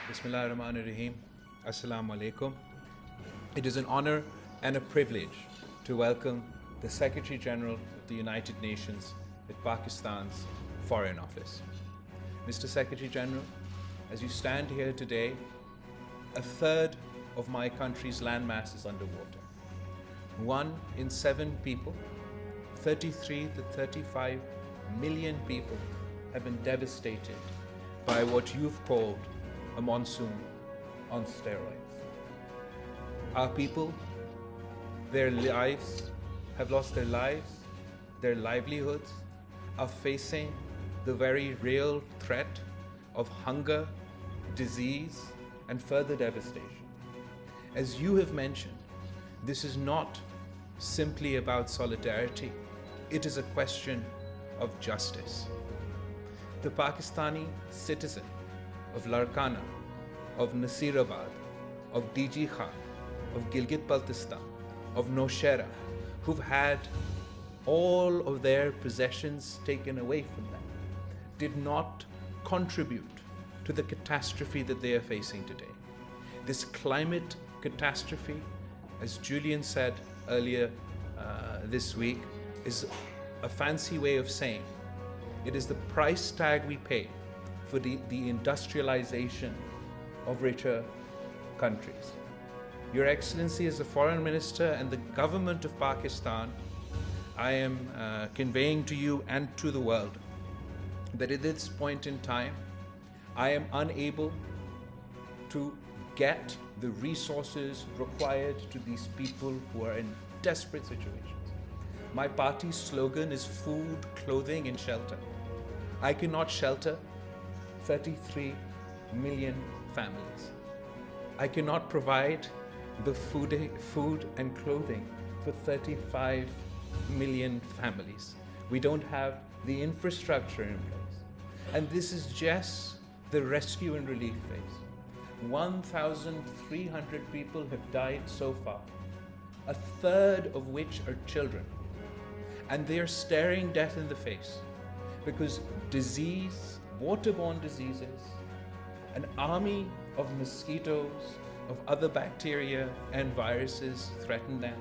Bismillahirrahmanirrahim. Assalamu alaikum. It is an honor and a privilege to welcome the Secretary General of the United Nations at Pakistan's Foreign Office. Mr. Secretary General, as you stand here today, a third of my country's landmass is underwater. 1 in 7 people, 33 to 35 million people have been devastated by what you've called a monsoon on steroids. Our people, their lives, have lost their lives, their livelihoods, are facing the very real threat of hunger, disease, and further devastation. As you have mentioned, this is not simply about solidarity, it is a question of justice. The Pakistani citizen of Larkana, of Nasirabad, of DG Khan, of Gilgit-Baltistan, of Nowshera, who've had all of their possessions taken away from them, did not contribute to the catastrophe that they are facing today. This climate catastrophe, as Julian said earlier this week, is a fancy way of saying it is the price tag we pay for the industrialization of richer countries. Your Excellency, as the Foreign Minister and the government of Pakistan, I am conveying to you and to the world that at this point in time, I am unable to get the resources required to these people who are in desperate situations. My party's slogan is food, clothing, and shelter. I cannot shelter 33 million families. I cannot provide the food and clothing for 35 million families. We don't have the infrastructure in place. And this is just the rescue and relief phase. 1,300 people have died so far, a third of which are children. And they are staring death in the face because disease, waterborne diseases, an army of mosquitoes, of other bacteria and viruses threaten them.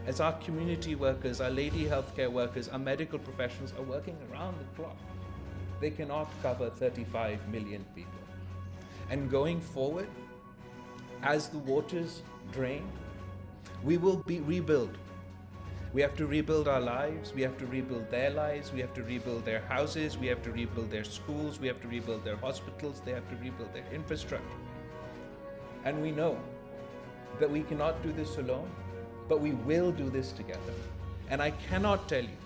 As our community workers, our lady healthcare workers, our medical professionals are working around the clock, they cannot cover 35 million people. And going forward, as the waters drain, we will rebuild. We have to rebuild our lives, we have to rebuild their lives, we have to rebuild their houses, we have to rebuild their schools, we have to rebuild their hospitals, they have to rebuild their infrastructure. And we know that we cannot do this alone, but we will do this together. And I cannot tell you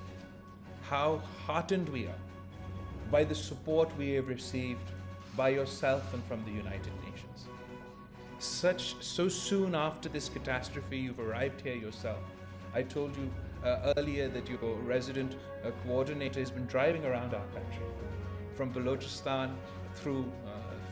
how heartened we are by the support we have received by yourself and from the United Nations. So soon after this catastrophe, you've arrived here yourself. I told you earlier that your resident coordinator has been driving around our country, from Balochistan through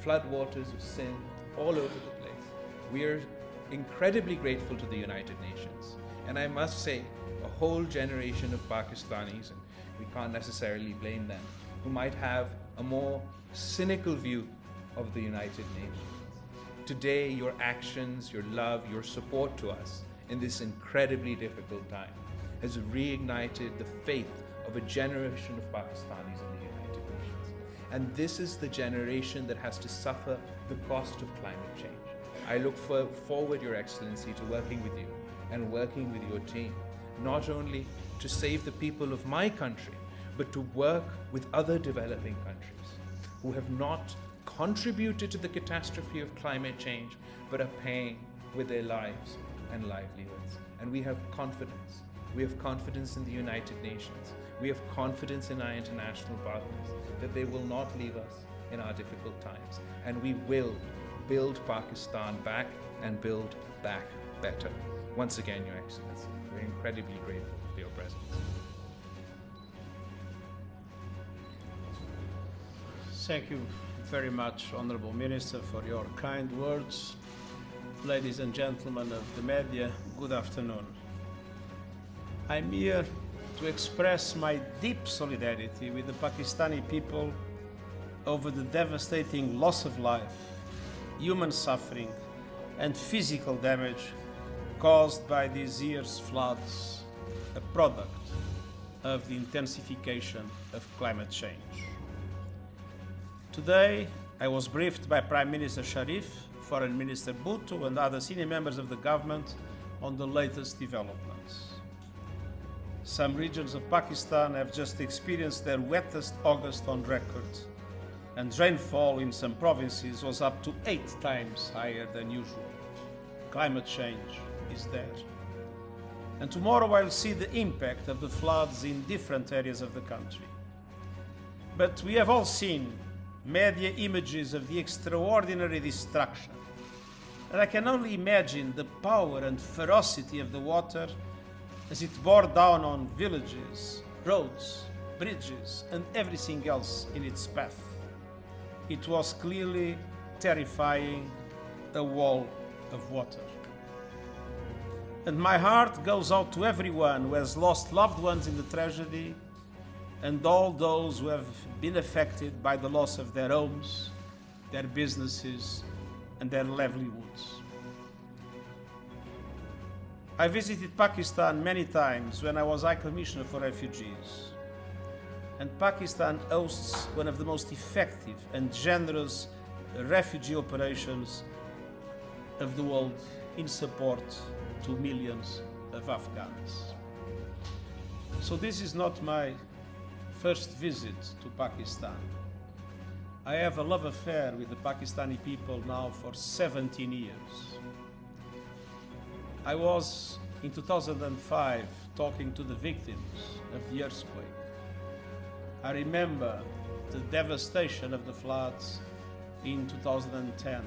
floodwaters of Sindh, all over the place. We are incredibly grateful to the United Nations. And I must say, a whole generation of Pakistanis, and we can't necessarily blame them, who might have a more cynical view of the United Nations. Today, your actions, your love, your support to us in this incredibly difficult time has reignited the faith of a generation of Pakistanis in the United Nations. And this is the generation that has to suffer the cost of climate change. I look forward, Your Excellency, to working with you and working with your team, not only to save the people of my country, but to work with other developing countries who have not contributed to the catastrophe of climate change, but are paying with their lives and livelihoods. And we have confidence. We have confidence in the United Nations. We have confidence in our international partners that they will not leave us in our difficult times. And we will build Pakistan back and build back better. Once again, Your Excellency, we're incredibly grateful for your presence. Thank you very much, Honorable Minister, for your kind words. Ladies and gentlemen of the media, good afternoon. I'm here to express my deep solidarity with the Pakistani people over the devastating loss of life human suffering and physical damage caused by this year's floods, a product of the intensification of climate change. Today, I was briefed by Prime Minister Sharif, Foreign Minister Bhutto, and other senior members of the government on the latest developments. Some regions of Pakistan have just experienced their wettest August on record, and rainfall in some provinces was up to 8 times higher than usual. Climate change is there. And tomorrow I'll see the impact of the floods in different areas of the country. But we have all seen media images of the extraordinary destruction. And I can only imagine the power and ferocity of the water as it bore down on villages, roads, bridges, and everything else in its path. It was clearly terrifying, a wall of water. And my heart goes out to everyone who has lost loved ones in the tragedy and all those who have been affected by the loss of their homes, their businesses, and their livelihoods. I visited Pakistan many times when I was High Commissioner for Refugees. And Pakistan hosts one of the most effective and generous refugee operations of the world in support to millions of Afghans. So this is not my first visit to Pakistan. I have a love affair with the Pakistani people now for 17 years. I was in 2005 talking to the victims of the earthquake. I remember the devastation of the floods in 2010.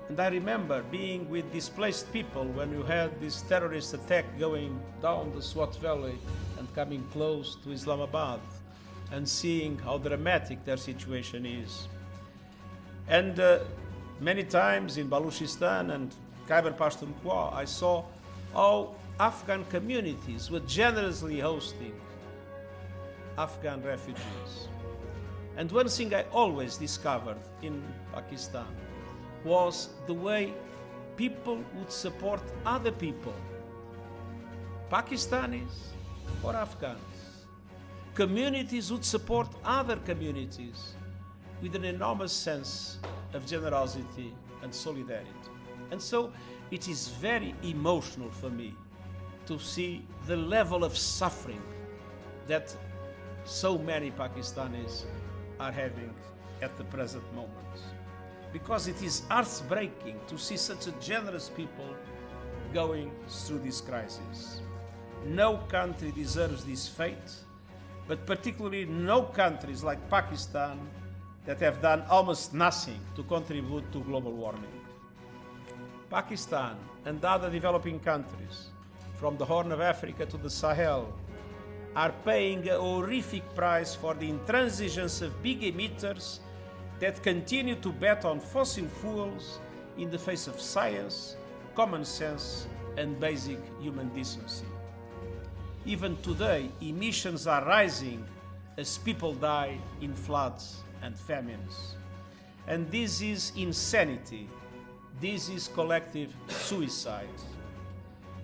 And I remember being with displaced people when you had this terrorist attack going down the Swat Valley and coming close to Islamabad and seeing how dramatic their situation is. And many times in Baluchistan and Khyber Pakhtunkhwa, I saw how Afghan communities were generously hosting Afghan refugees. And one thing I always discovered in Pakistan was the way people would support other people, Pakistanis or Afghans. Communities would support other communities with an enormous sense of generosity and solidarity. And so it is very emotional for me to see the level of suffering that so many Pakistanis are having at the present moment. Because it is heartbreaking to see such a generous people going through this crisis. No country deserves this fate, but particularly no countries like Pakistan that have done almost nothing to contribute to global warming. Pakistan and other developing countries, from the Horn of Africa to the Sahel, are paying a horrific price for the intransigence of big emitters that continue to bet on fossil fuels in the face of science, common sense, and basic human decency. Even today, emissions are rising as people die in floods and famines. And this is insanity. This is collective suicide.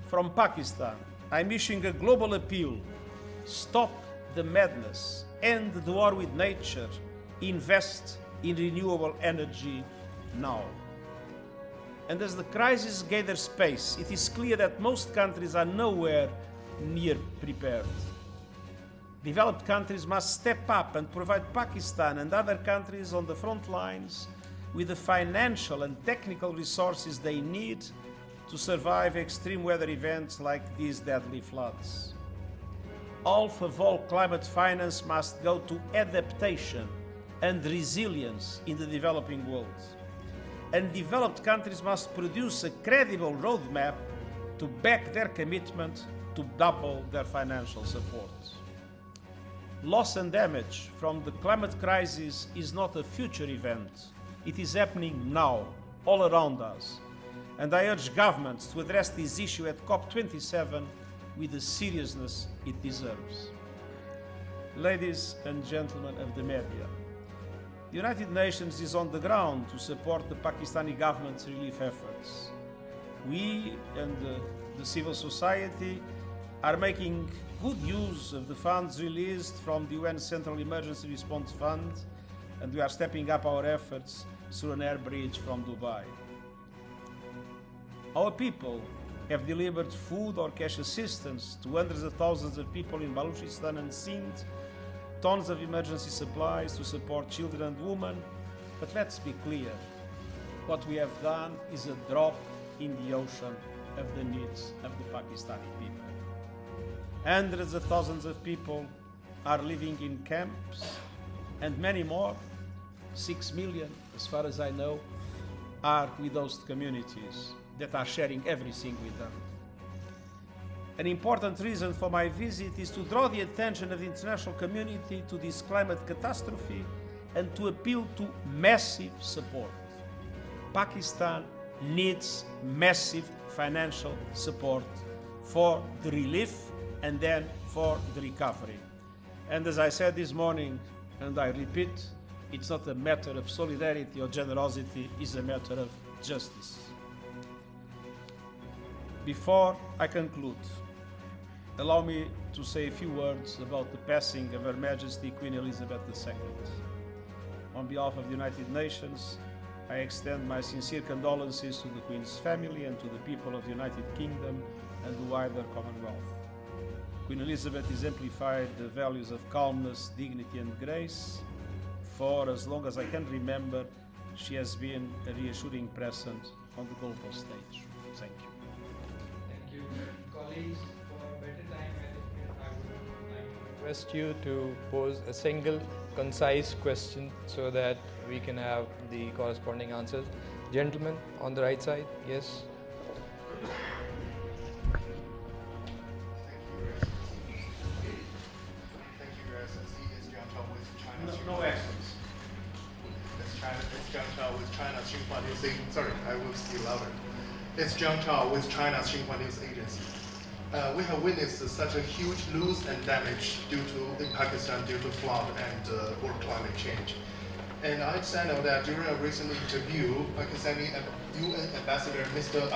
From Pakistan, I'm issuing a global appeal. Stop the madness, end the war with nature, invest in renewable energy now. And as the crisis gathers pace, it is clear that most countries are nowhere near prepared. Developed countries must step up and provide Pakistan and other countries on the front lines with the financial and technical resources they need to survive extreme weather events like these deadly floods. Half of all climate finance must go to adaptation and resilience in the developing world. And developed countries must produce a credible roadmap to back their commitment to double their financial support. Loss and damage from the climate crisis is not a future event. It is happening now, all around us. And I urge governments to address this issue at COP27 with the seriousness it deserves. Ladies and gentlemen of the media, The United Nations is on the ground to support the Pakistani government's relief efforts. We and the civil society are making good use of the funds released from the UN Central Emergency Response Fund, and we are stepping up our efforts through an air bridge from Dubai. Our people have delivered food or cash assistance to hundreds of thousands of people in Balochistan and Sindh, tons of emergency supplies to support children and women. But let's be clear, what we have done is a drop in the ocean of the needs of the Pakistani people. Hundreds of thousands of people are living in camps, and many more, 6 million as far as I know, are with host communities that are sharing everything with them. An important reason for my visit is to draw the attention of the international community to this climate catastrophe and to appeal to massive support. Pakistan needs massive financial support for the relief and then for the recovery. And as I said this morning, and I repeat, it's not a matter of solidarity or generosity, it's a matter of justice. Before I conclude, allow me to say a few words about the passing of Her Majesty Queen Elizabeth II. On behalf of the United Nations, I extend my sincere condolences to the Queen's family and to the people of the United Kingdom and the wider Commonwealth. Queen Elizabeth exemplified the values of calmness, dignity and grace. For as long as I can remember, she has been a reassuring presence on the global stage. Thank you. Thank you. Colleagues, for better time management, I would like to request you to pose a single, concise question so that we can have the corresponding answers. Gentlemen, on the right side, yes. No accents. It's Zhang Chao with China's Xinhua News Agency. Sorry, I will speak louder. It's Zhang Chao with China's Xinhua News Agency. We have witnessed such a huge loss and damage in Pakistan due to flood and world climate change. And I understand that during a recent interview, Pakistani UN Ambassador Mr.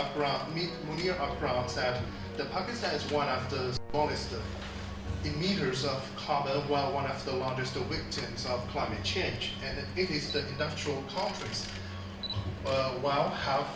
Munir Akram said that Pakistan is one of the smallest emitters of carbon, while one of the largest victims of climate change. And it is the industrial countries, while have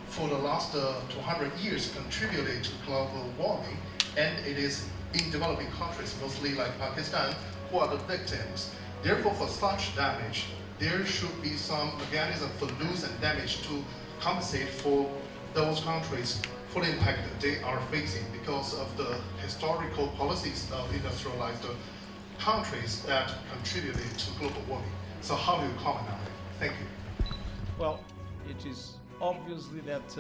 for the last 200 years contributed to global warming, and it is in developing countries, mostly like Pakistan, who are the victims. Therefore, for such damage, there should be some mechanism for loss and damage to compensate for those countries for the impact that they are facing because of the historical policies of industrialized countries that contributed to global warming. So how do you comment on it? Thank you. Well, it is obviously that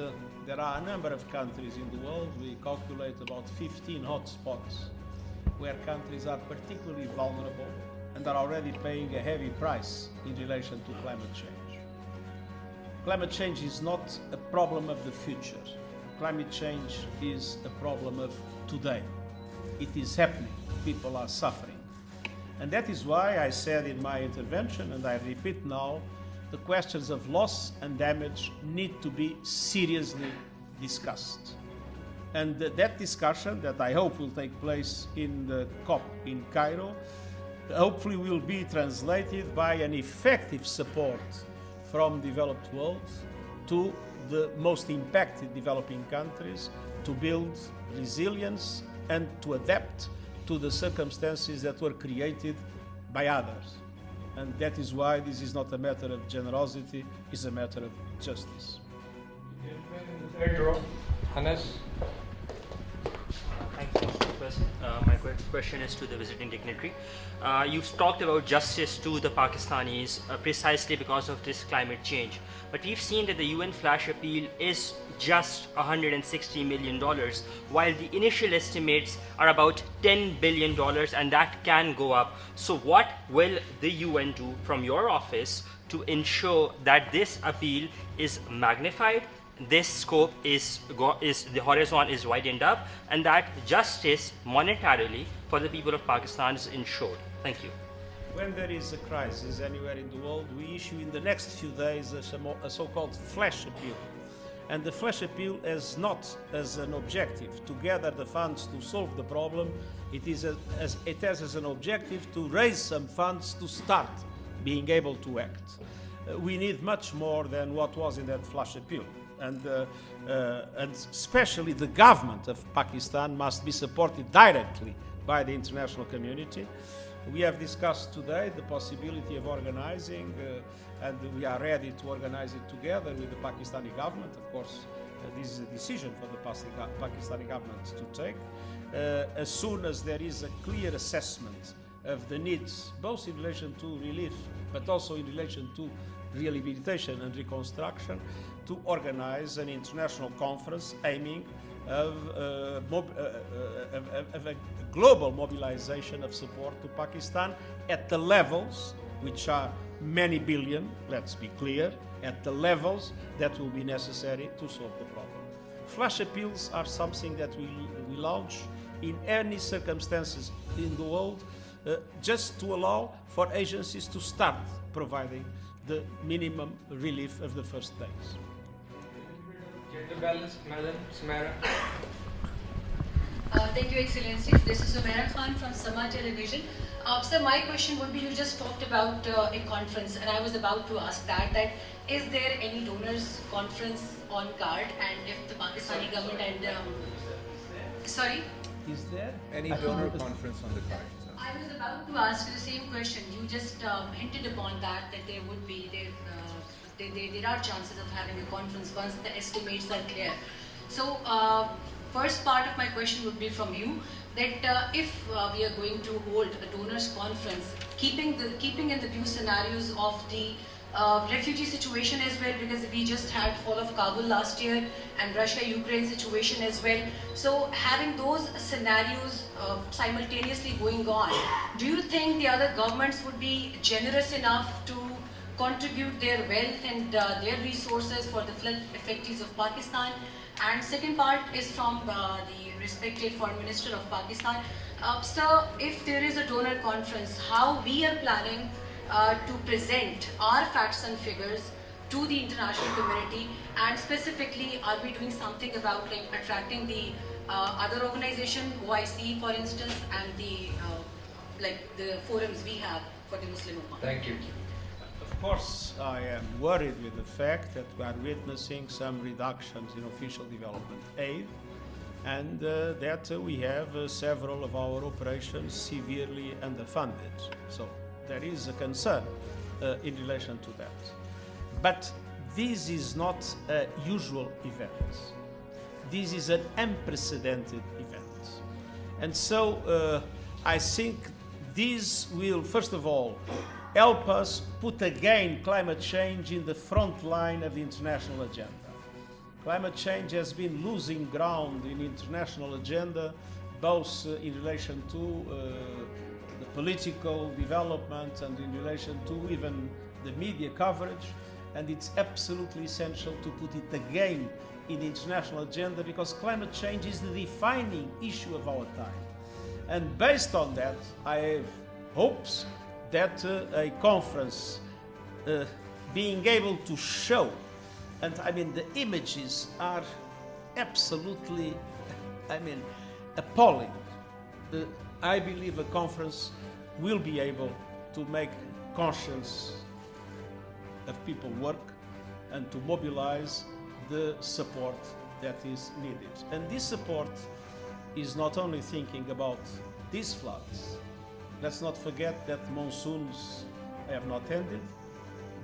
there are a number of countries in the world. We calculate about 15 hotspots where countries are particularly vulnerable and are already paying a heavy price in relation to climate change. Climate change is not a problem of the future. Climate change is a problem of today. It is happening. People are suffering. And that is why I said in my intervention, and I repeat now, the questions of loss and damage need to be seriously discussed. And that discussion, that I hope will take place in the COP in Cairo, hopefully will be translated by an effective support from the developed world to the most impacted developing countries to build resilience and to adapt to the circumstances that were created by others. And that is why this is not a matter of generosity, it's a matter of justice. Third row, Hannes. Thank you, Mr. President. My question is to the visiting dignitary. You've talked about justice to the Pakistanis precisely because of this climate change. But we've seen that the UN flash appeal is just $160 million, while the initial estimates are about $10 billion, and that can go up. So what will the UN do from your office to ensure that this appeal is magnified, this scope is the horizon is widened up, and that justice monetarily for the people of Pakistan is ensured? Thank you. when there is a crisis anywhere in the world, we issue in the next few days a so-called flash appeal. And the flash appeal has not as an objective to gather the funds to solve the problem. It has as an objective to raise some funds to start being able to act. We need much more than what was in that flash appeal. And especially the government of Pakistan must be supported directly by the international community. We have discussed today the possibility of organizing, and we are ready to organize it together with the Pakistani government. Of course, this is a decision for the Pakistani government to take. As soon as there is a clear assessment of the needs, both in relation to relief, but also in relation to rehabilitation and reconstruction, to organize an international conference aiming of a global mobilization of support to Pakistan at the levels which are many billion, let's be clear, at the levels that will be necessary to solve the problem. Flash appeals are something that we launch in any circumstances in the world, just to allow for agencies to start providing the minimum relief of the first days. Gender balance, Madam Sumera. Thank you, Excellencies. This is Sumera Khan from Sama Television. Sir, my question would be, you just talked about a conference, and I was about to ask that is there any donors conference on card, and if the Pakistani government and sorry? Is there Any donor conference on the card? I was about to ask the same question. You just hinted upon that there would be there are chances of having a conference once the estimates are clear. So, first part of my question would be from you that if we are going to hold a donors conference, keeping in the view scenarios of the refugee situation as well, because we just had fall of Kabul last year and Russia-Ukraine situation as well. So having those scenarios simultaneously going on, do you think the other governments would be generous enough to contribute their wealth and their resources for the flood effectees of Pakistan? And second part is from the respected Foreign Minister of Pakistan. Sir, if there is a donor conference, how we are planning to present our facts and figures to the international community, and specifically, are we doing something about attracting the other organization, OIC for instance, and the forums we have for the Muslim Ummah? Thank you. Of course, I am worried with the fact that we are witnessing some reductions in official development aid, and that we have several of our operations severely underfunded. So there is a concern in relation to that. But this is not a usual event. This is an unprecedented event. And so I think this will, first of all, help us put again climate change in the front line of the international agenda. Climate change has been losing ground in the international agenda, both in relation to the political development and in relation to even the media coverage, and it's absolutely essential to put it again in the international agenda, because climate change is the defining issue of our time. And based on that, I have hopes that a conference being able to show, and I mean the images are absolutely, appalling. I believe a conference will be able to make conscience of people work and to mobilize the support that is needed. And this support is not only thinking about these floods. Let's not forget that monsoons have not ended,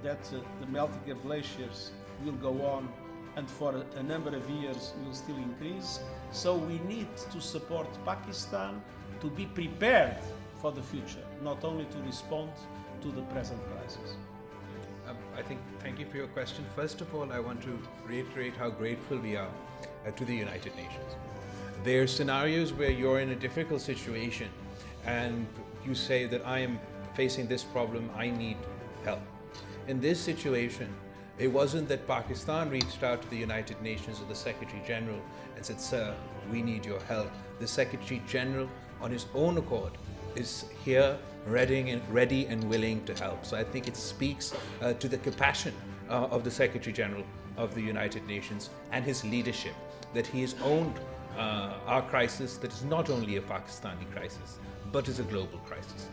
that the melting of glaciers will go on and for a number of years will still increase. So we need to support Pakistan to be prepared for the future, not only to respond to the present crisis. Thank you for your question. First of all, I want to reiterate how grateful we are to the United Nations. There are scenarios where you're in a difficult situation and you say that I am facing this problem, I need help. In this situation, it wasn't that Pakistan reached out to the United Nations or the Secretary General and said, sir, we need your help. The Secretary General, on his own accord, is here, ready and willing to help. So I think it speaks to the compassion of the Secretary General of the United Nations and his leadership, that he has owned our crisis, that is not only a Pakistani crisis, but is a global crisis.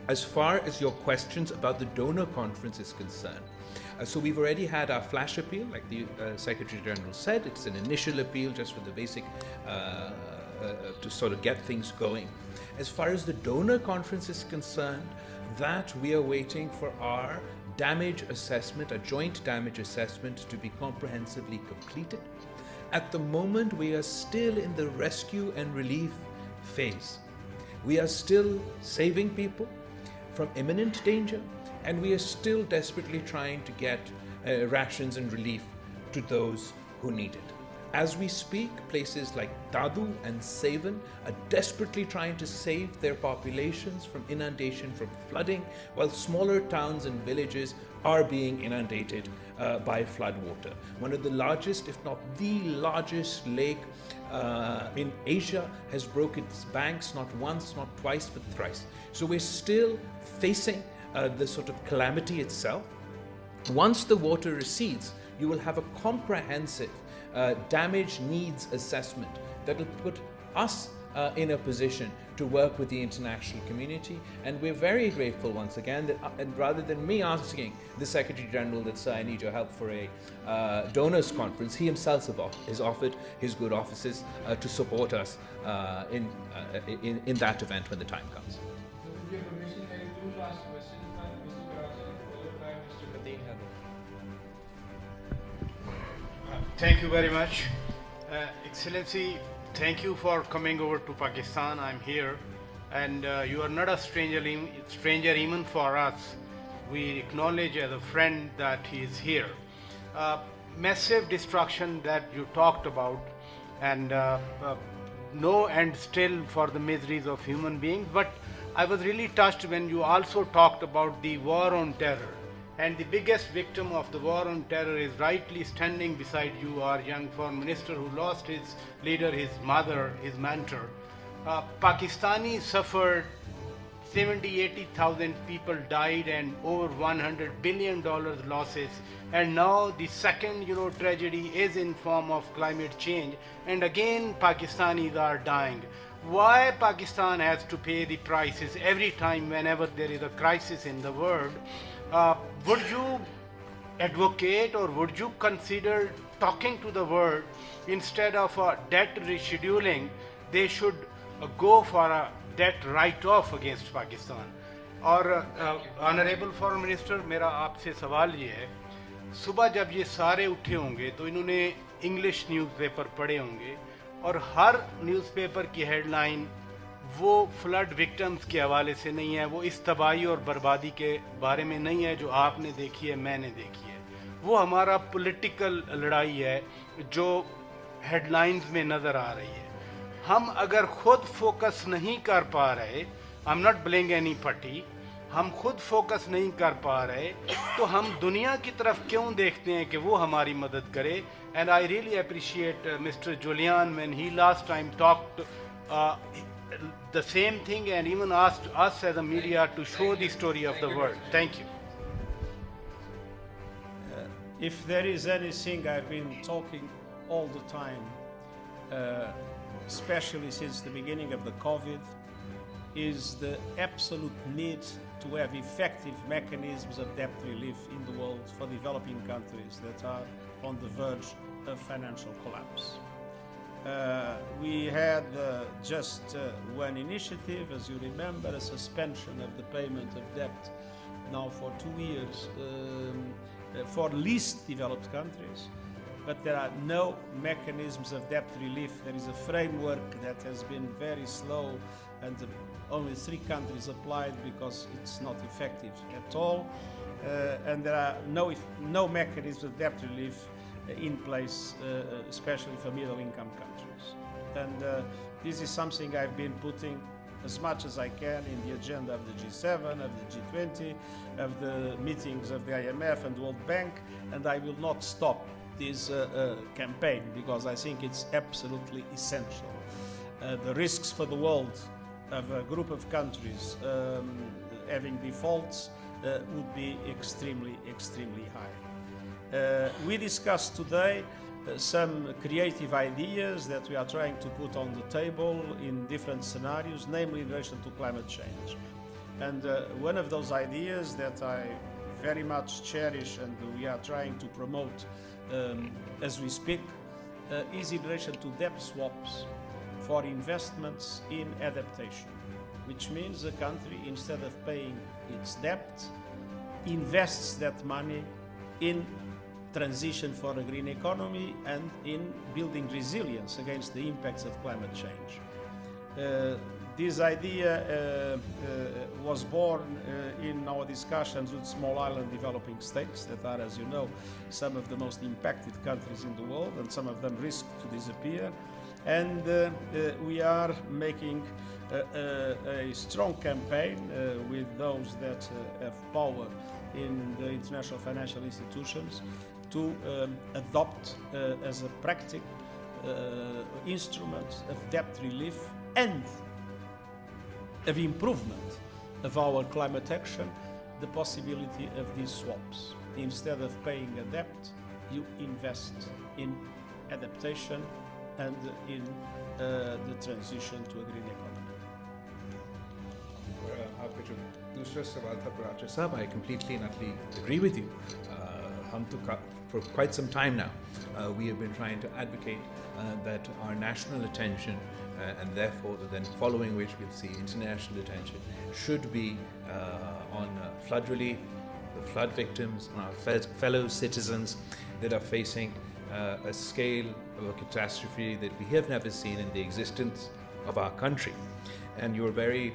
As far as your questions about the donor conference is concerned, so we've already had our flash appeal, like the Secretary General said. It's an initial appeal just for the basic, to sort of get things going. As far as the donor conference is concerned, that we are waiting for our damage assessment, a joint damage assessment, to be comprehensively completed. At the moment, we are still in the rescue and relief phase. We are still saving people from imminent danger, and we are still desperately trying to get rations and relief to those who need it. As we speak, places like Dadu and Sevan are desperately trying to save their populations from inundation, from flooding, while smaller towns and villages are being inundated by floodwater. One of the largest, if not the largest lake in Asia has broken its banks not once, not twice, but thrice. So we're still facing the sort of calamity itself. Once the water recedes, you will have a comprehensive damage needs assessment that will put us in a position to work with the international community. And we're very grateful once again that, and rather than me asking the Secretary General that, sir, I need your help for a donors conference, he himself has offered his good offices to support us in that event when the time comes. With your permission, I have two last questions. Mr. Karachi, followed by Mr. Kateen Heather. Thank you very much. Excellency, thank you for coming over to Pakistan. I'm here, and you are not a stranger even for us. We acknowledge as a friend that he is here. Massive destruction that you talked about, and no end still for the miseries of human beings. But I was really touched when you also talked about the war on terror. And the biggest victim of the war on terror is rightly standing beside you, our young foreign minister who lost his leader, his mother, his mentor. Pakistani suffered 80,000 people died and over $100 billion losses. And now the second, tragedy is in form of climate change. And again, Pakistanis are dying. Why Pakistan has to pay the prices every time whenever there is a crisis in the world? Would you advocate or would you consider talking to the world instead of a debt rescheduling? They should go for a debt write-off against Pakistan. और honourable foreign minister, मेरा आपसे सवाल ये है, सुबह जब ये सारे उठे होंगे तो इन्होंने इंग्लिश न्यूज़पेपर पढ़े होंगे और हर न्यूज़पेपर की हेडलाइन वो फ्लड विक्टिम्स के हवाले से नहीं है, वो इस तबाही और बर्बादी के बारे में नहीं है जो आपने देखी है, मैंने देखी है। वो हमारा पॉलिटिकल लड़ाई है जो हेडलाइंस में नज़र आ रही है। हम अगर खुद फोकस नहीं कर पा रहे, I am not blaming any party, हम खुद फोकस नहीं कर पा रहे तो हम दुनिया की तरफ क्यों देखते हैं कि वो हमारी मदद करे। And I really appreciate mister Julian when he last time talked the same thing and even asked us as a media to show the story of the world. Thank you. If there is anything I've been talking all the time, especially since the beginning of the COVID, is the absolute need to have effective mechanisms of debt relief in the world for developing countries that are on the verge of financial collapse. We had just one initiative, as you remember, a suspension of the payment of debt now for 2 years for least developed countries, but there are no mechanisms of debt relief. There is a framework that has been very slow and only 3 countries applied because it's not effective at all, and there are no mechanisms of debt relief in place, especially for middle-income countries. And this is something I've been putting as much as I can in the agenda of the G7, of the G20, of the meetings of the IMF and World Bank, and I will not stop this campaign because I think it's absolutely essential. The risks for the world of a group of countries having defaults would be extremely high. We discussed today some creative ideas that we are trying to put on the table in different scenarios, namely in relation to climate change. And one of those ideas that I very much cherish and we are trying to promote as we speak is in relation to debt swaps for investments in adaptation, which means a country, instead of paying its debt, invests that money in transition for a green economy and in building resilience against the impacts of climate change. This idea was born in our discussions with small island developing states that are, as you know, some of the most impacted countries in the world, and some of them risk to disappear. And we are making a strong campaign with those that have power in the international financial institutions to adopt as a practical instrument of debt relief and of improvement of our climate action, the possibility of these swaps. Instead of paying a debt, you invest in adaptation and in the transition to a green economy. आपका जो दूसरा सवाल था Paracha साहब, I completely and utterly agree with you. For quite some time now, we have been trying to advocate that our national attention and therefore then following which we'll see international attention should be on flood relief, the flood victims, and our fellow citizens that are facing a scale of a catastrophe that we have never seen in the existence of our country. And you're very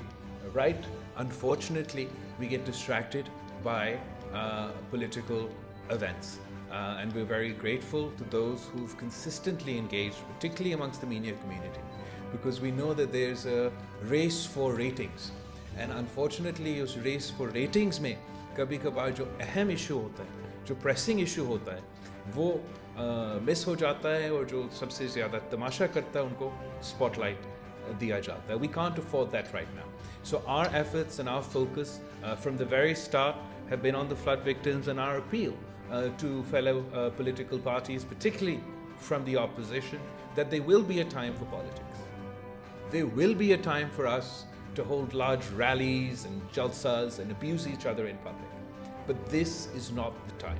right. Unfortunately, we get distracted by political events. And we're very grateful to those who've consistently engaged, particularly amongst the media community, because we know that there's a race for ratings. And unfortunately, उस race for ratings में कभी-कभार जो अहम issue होता है, जो pressing issue होता है, वो miss हो जाता है और जो सबसे ज़्यादा तमाशा करता है उनको spotlight दिया जाता है. We can't afford that right now. So our efforts and our focus from the very start have been on the flood victims and our appeal to fellow political parties, particularly from the opposition, that there will be a time for politics. There will be a time for us to hold large rallies and jalsas and abuse each other in public. But this is not the time.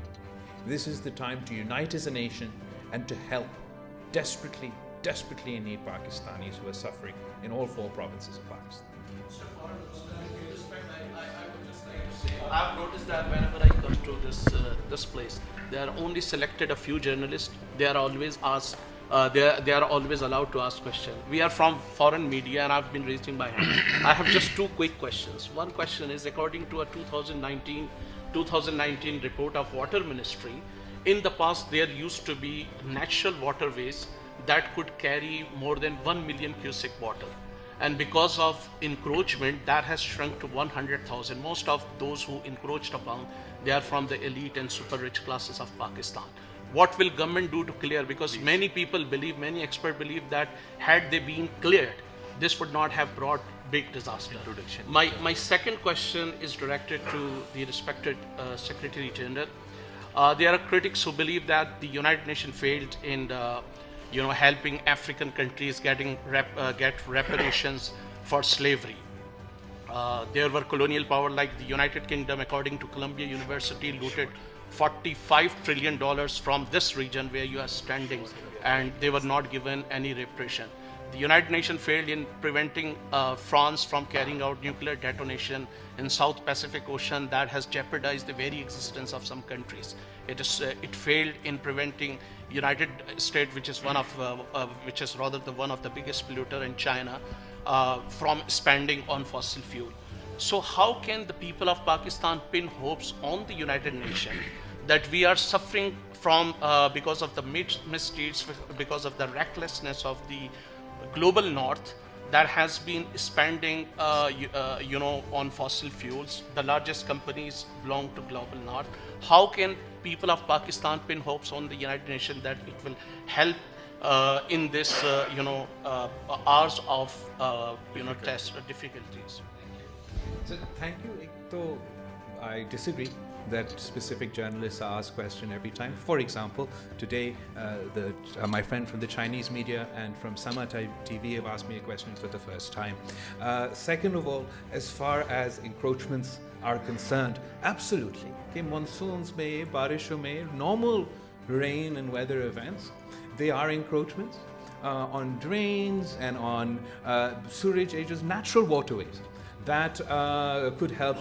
This is the time to unite as a nation and to help desperately in need Pakistanis who are suffering in all 4 provinces of Pakistan. I've noticed that whenever I come to this place, they are only selected a few journalists. They are always asked. They are always allowed to ask questions. We are from foreign media, and I've been raising my hand. I have just 2 quick questions. One question is, according to a 2019 report of Water Ministry, in the past there used to be natural waterways that could carry more than 1 million cubic water. And because of encroachment, that has shrunk to 100,000. Most of those who encroached upon, they are from the elite and super rich classes of Pakistan. What will government do to clear? Because many people believe, many experts believe that had they been cleared, this would not have brought big disaster. My second question is directed to the respected Secretary General. There are critics who believe that the United Nations failed in helping African countries get reparations for slavery. There were colonial power like the United Kingdom, according to Columbia University, looted $45 trillion from this region where you are standing, and they were not given any reparation. The United Nations failed in preventing France from carrying out nuclear detonation in South Pacific Ocean that has jeopardized the very existence of some countries. It failed in preventing United States, which is one of the biggest polluter in China, from spending on fossil fuel. So how can the people of Pakistan pin hopes on the United Nations that we are suffering from because of the misdeeds, because of the recklessness of the global north, that has been spending, on fossil fuels. The largest companies belong to global north. How can people of Pakistan pin hopes on the United Nations that it will help in this, hours of, test difficulties? So thank you. So I disagree that specific journalists are asked question every time. For example, today my friend from the Chinese media and from Sama TV have asked me a question for the first time. Second of all, as far as encroachments are concerned, absolutely. Okay, monsoons mein, barishon mein, normal rain and weather events, they are encroachments on drains and on sewerage edges, natural waterways that could help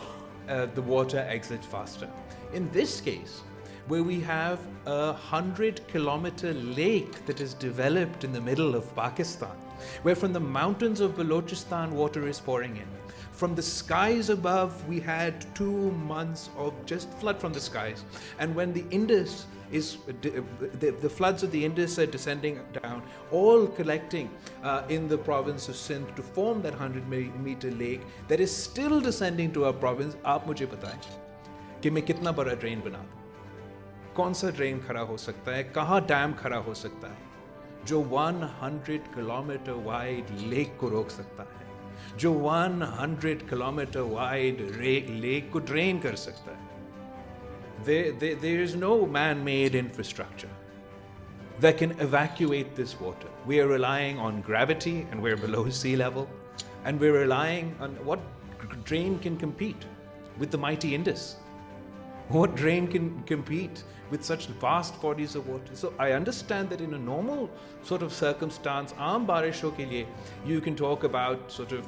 the water exit faster. In this case, where we have a 100-kilometer lake that is developed in the middle of Pakistan, where from the mountains of Balochistan water is pouring in. From the skies above, we had 2 months of just flood from the skies. And when the Indus is, the floods of the Indus are descending down, all collecting in the province of Sindh to form that 100-meter lake that is still descending to our province. आप मुझे बताएं कि मैं कितना बड़ा drain बना दूं? कौन सा ड्रेन खड़ा हो सकता है? कहाँ डैम खड़ा हो सकता है जो 100 किलोमीटर वाइड लेक को रोक सकता है, जो 100 किलोमीटर वाइड लेक को ड्रेन कर सकता है? There is no man-made infrastructure that can evacuate this water. We are relying on gravity, and we're below sea level, and we're relying on what drain can compete with the mighty Indus? What drain can compete with such vast bodies of water? So I understand that in a normal sort of circumstance, aam barishon ke liye, you can talk about sort of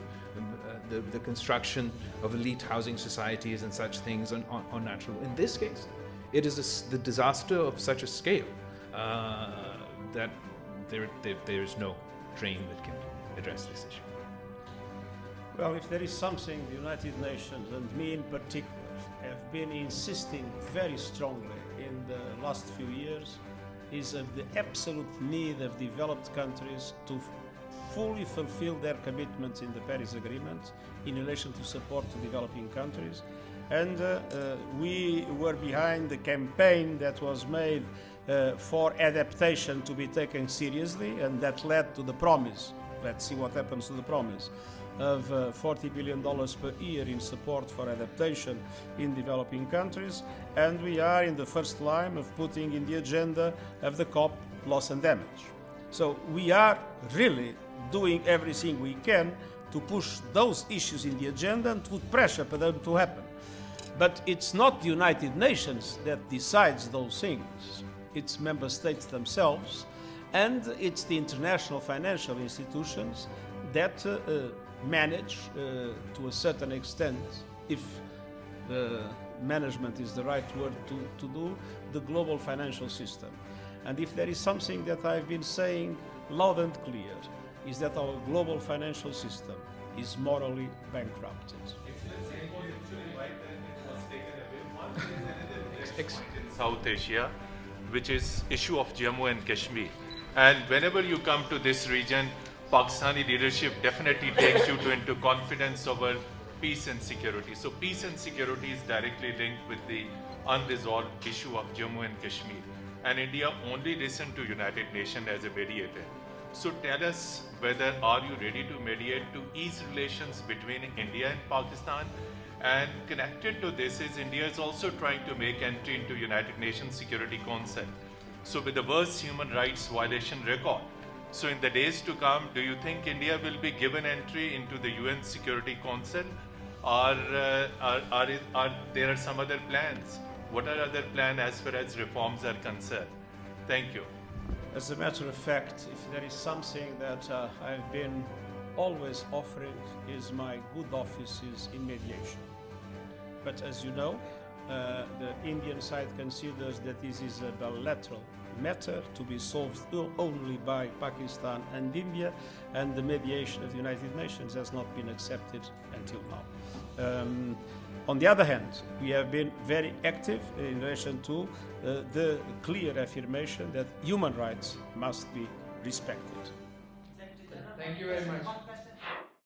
the construction of elite housing societies and such things on natural. In this case, it is the disaster of such a scale that there is no drain that can address this issue. Well, if there is something the United Nations, and me in particular, have been insisting very strongly in the last few years, is of the absolute need of developed countries to fully fulfill their commitments in the Paris Agreement in relation to support to developing countries. And we were behind the campaign that was made for adaptation to be taken seriously, and that led to the promise, let's see what happens to the promise, of $40 billion per year in support for adaptation in developing countries. And we are in the first line of putting in the agenda of the COP loss and damage. So we are really doing everything we can to push those issues in the agenda and to put pressure for them to happen. But it's not the United Nations that decides those things. It's member states themselves, and it's the international financial institutions that manage, to a certain extent, if management is the right word to do, the global financial system. And if there is something that I've been saying loud and clear, is that our global financial system is morally bankrupted. In South Asia, which is issue of Jammu and Kashmir. And whenever you come to this region, Pakistani leadership definitely takes you into confidence over peace and security. So peace and security is directly linked with the unresolved issue of Jammu and Kashmir. And India only listened to United Nations as a mediator. So tell us whether are you ready to mediate to ease relations between India and Pakistan? And connected to this is India is also trying to make entry into United Nations Security Council. So with the worst human rights violation record. So in the days to come, do you think India will be given entry into the UN Security Council? Or are there some other plans? What are other plans as far as reforms are concerned? Thank you. As a matter of fact, if there is something that I've been always offering is my good offices in mediation. But as you know, the Indian side considers that this is a bilateral matter to be solved only by Pakistan and India, and the mediation of the United Nations has not been accepted until now. On the other hand, we have been very active in relation to the clear affirmation that human rights must be respected. Thank you very much.